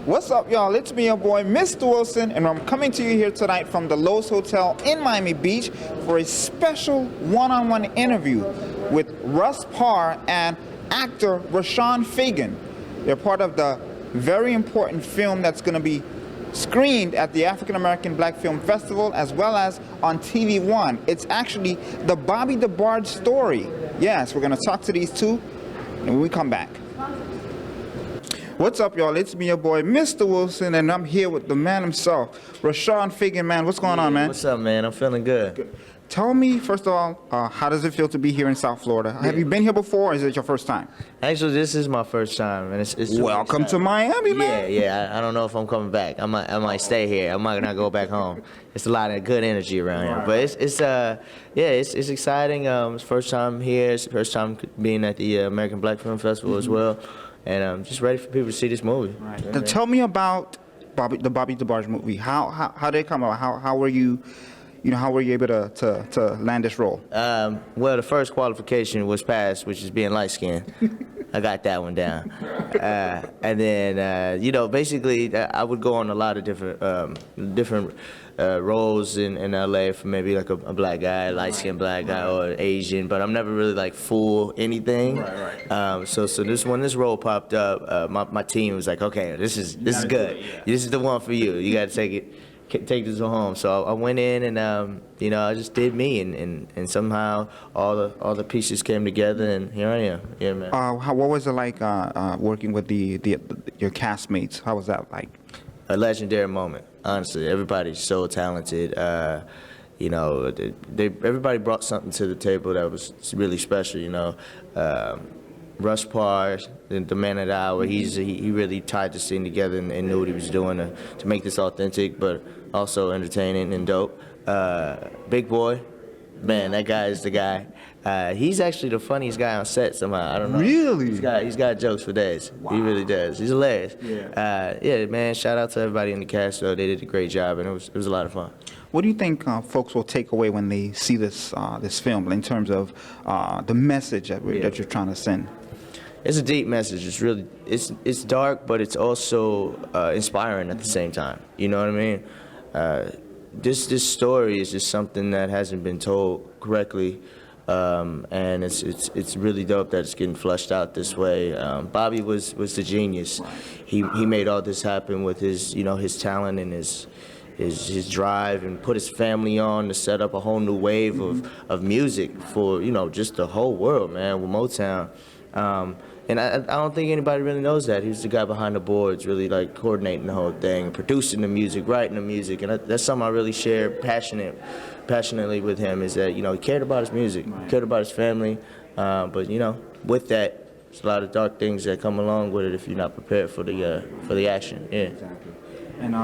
What's up, y'all? It's me, your boy, Mr. Wilson, and I'm coming to you here tonight from the Lowe's Hotel in Miami Beach for a special one-on-one interview with Russ Parr and actor Roshon Fegan. They're part of the very important film that's going to be screened at the African American Black Film Festival as well as on TV One. It's actually the Bobby DeBarge Story. Yes, we're going to talk to these two when we come back. What's up, y'all? It's me, your boy, Mr. Wilson, and I'm here with the man himself, Roshon Fegan. Man, what's going on, man? What's up, man? I'm feeling good. Tell me, first of all, how does it feel to be here in South Florida? Have you been here before, or is it your first time? Actually, this is my first time, and it's welcome to Miami, man. Yeah. I don't know if I'm coming back. I might stay here. I might not go back home. It's a lot of good energy around here, but it's exciting. It's first time here. It's the first time being at the American Black Film Festival as well, and I'm just ready for people to see this movie. Right. Now, tell me about the Bobby DeBarge movie. How did it come out? How were you? How were you able to land this role? Well, the first qualification was passed, which is being light-skinned. I got that one down. And then, basically, I would go on a lot of different roles in LA for maybe like a black guy, light-skinned black guy, or Asian, but I'm never really like full anything. Right. So when this role popped up, my team was like, okay, this is good. Yeah. This is the one for you. You got to take this home. So I went in and I just did me, and somehow all the pieces came together, and here I am. Yeah, man. What was it like working with your castmates? How was that like? A legendary moment. Honestly, everybody's so talented. Everybody brought something to the table that was really special. Russ Parr, the man of the hour, he really tied this thing together and knew what he was doing to make this authentic, but also entertaining and dope. Big Boy, man, that guy is the guy. He's actually the funniest guy on set somehow. I don't know. Really? He's got jokes for days. Wow. He really does. He's hilarious. Yeah. Man. Shout out to everybody in the cast. Though they did a great job, and it was a lot of fun. What do you think folks will take away when they see this film in terms of the message that you're trying to send? It's a deep message. It's dark, but it's also inspiring at the same time. You know what I mean? This story is just something that hasn't been told correctly, and it's really dope that it's getting fleshed out this way. Bobby was the genius. He made all this happen with his talent and his drive, and put his family on to set up a whole new wave of music for just the whole world, man, with Motown. And I don't think anybody really knows that. He was the guy behind the boards, really like coordinating the whole thing, producing the music, writing the music, and that's something I really share passionately with him, is that he cared about his music, cared about his family, but with that, there's a lot of dark things that come along with it if you're not prepared for the action. Yeah. Exactly. And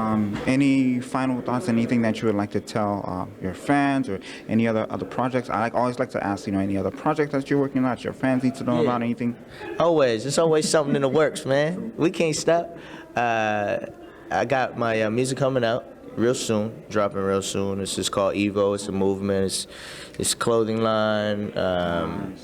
any final thoughts, anything that you would like to tell your fans, or any other projects? I always like to ask, any other projects that you're working on that your fans need to know about, anything? Always. There's always something in the works, man. We can't stop. I got my music coming out real soon, dropping real soon. It's just called Evo. It's a movement. It's a clothing line,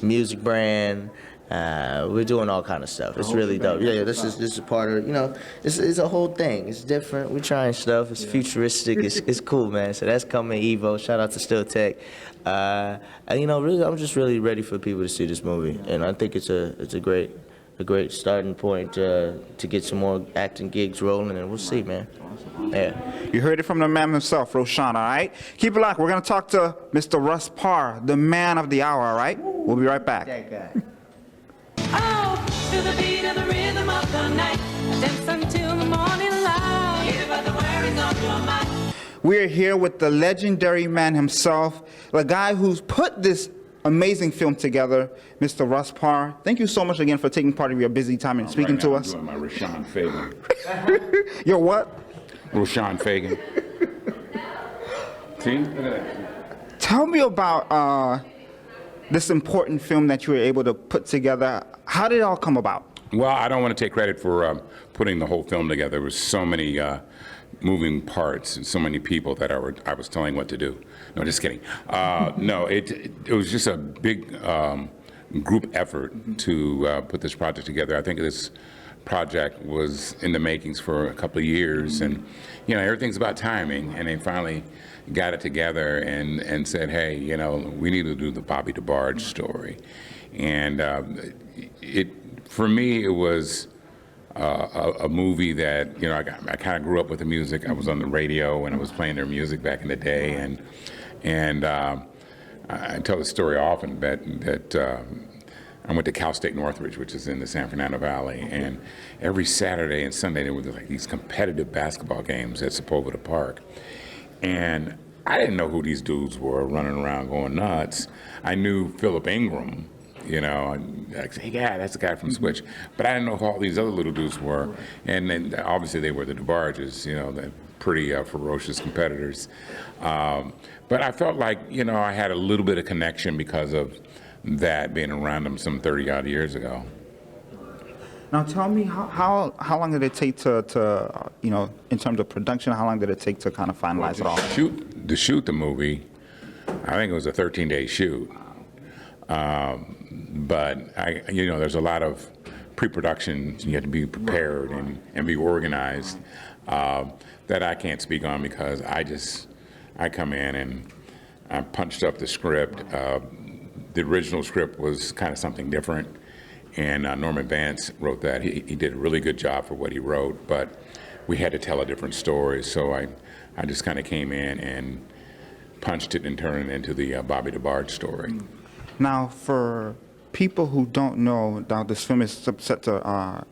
music brand. We're doing all kind of stuff. It's really dope. Yeah, this is a part of it's a whole thing. It's different. We're trying stuff. It's futuristic. It's cool, man. So that's coming, Evo. Shout out to Still Tech. And really, I'm just really ready for people to see this movie, and I think it's a great starting point to get some more acting gigs rolling, and we'll see, man. Yeah. You heard it from the man himself, Roshon, all right? Keep it locked. We're going to talk to Mr. Russ Parr, the man of the hour, all right? We'll be right back. That guy. Oh, to the beat of the rhythm of the night, dance until the morning light. Hear about the worries on your mind. We're here with the legendary man himself, the guy who's put this amazing film together, Mr. Russ Parr. Thank you so much again for taking part of your busy time and speaking to us. I'm doing my Roshon Fegan. Your what? Roshon Fegan. See? Look at that. Tell me about this important film that you were able to put together. How did it all come about? Well, I don't want to take credit for putting the whole film together. There was so many moving parts and so many people that I was telling what to do. No, just kidding. No, it was just a big group effort to put this project together. I think this project was in the makings for a couple of years, and everything's about timing. And they finally got it together and said, "Hey, we need to do the Bobby DeBarge story." And for me, it was a movie that I kind of grew up with the music. I was on the radio and I was playing their music back in the day, and I tell the story often that I went to Cal State Northridge, which is in the San Fernando Valley, and every Saturday and Sunday there were like these competitive basketball games at Sepulveda Park. And I didn't know who these dudes were running around going nuts. I knew Philip Ingram, I'd say, yeah, that's the guy from Switch. But I didn't know who all these other little dudes were. And then obviously they were the DeBarges, they're pretty ferocious competitors. But I felt like, I had a little bit of connection because of that, being around them some 30-odd years ago. Now tell me, how long did it take to in terms of production, how long did it take to kind of finalize it all? To shoot the movie, I think it was a 13-day shoot. But there's a lot of pre-production. You have to be prepared and be organized that I can't speak on because I come in and I punched up the script. The original script was kind of something different, and Norman Vance wrote that. He did a really good job for what he wrote, but we had to tell a different story, so I just kind of came in and punched it and turned it into the Bobby DeBarge story. Now, for people who don't know, now this film is set to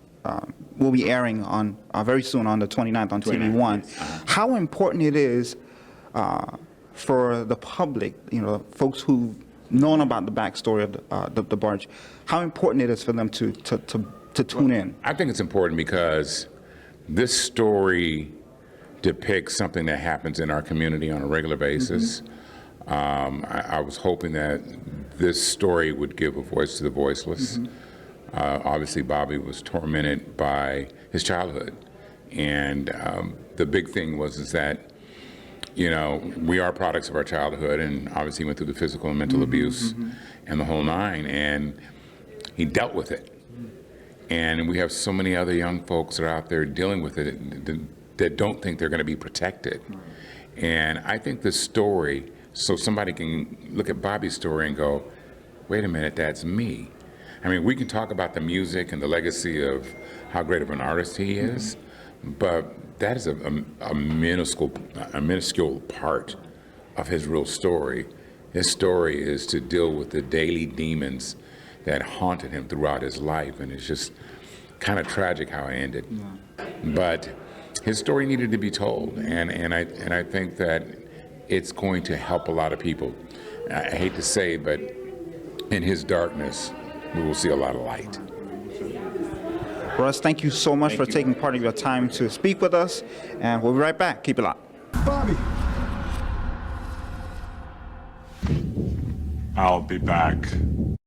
will be airing on very soon on the 29th on TV One. How important it is for the public, folks who've known about the backstory of the DeBarge, how important it is for them to tune in? I think it's important because this story depicts something that happens in our community on a regular basis. I was hoping that this story would give a voice to the voiceless. Obviously, Bobby was tormented by his childhood, and the big thing is that we are products of our childhood, and obviously went through the physical and mental abuse and the whole nine, and he dealt with it. And we have so many other young folks that are out there dealing with it that don't think they're going to be protected. And I think the story, so somebody can look at Bobby's story and go, wait a minute, that's me. I mean, we can talk about the music and the legacy of how great of an artist he is, but that is a minuscule part of his real story. His story is to deal with the daily demons that haunted him throughout his life, and it's just kind of tragic how it ended. But his story needed to be told, and I think that it's going to help a lot of people. I hate to say, but in his darkness, we will see a lot of light. Russ, thank you so much for taking part of your time to speak with us, and we'll be right back. Keep it locked. Bobby. I'll be back.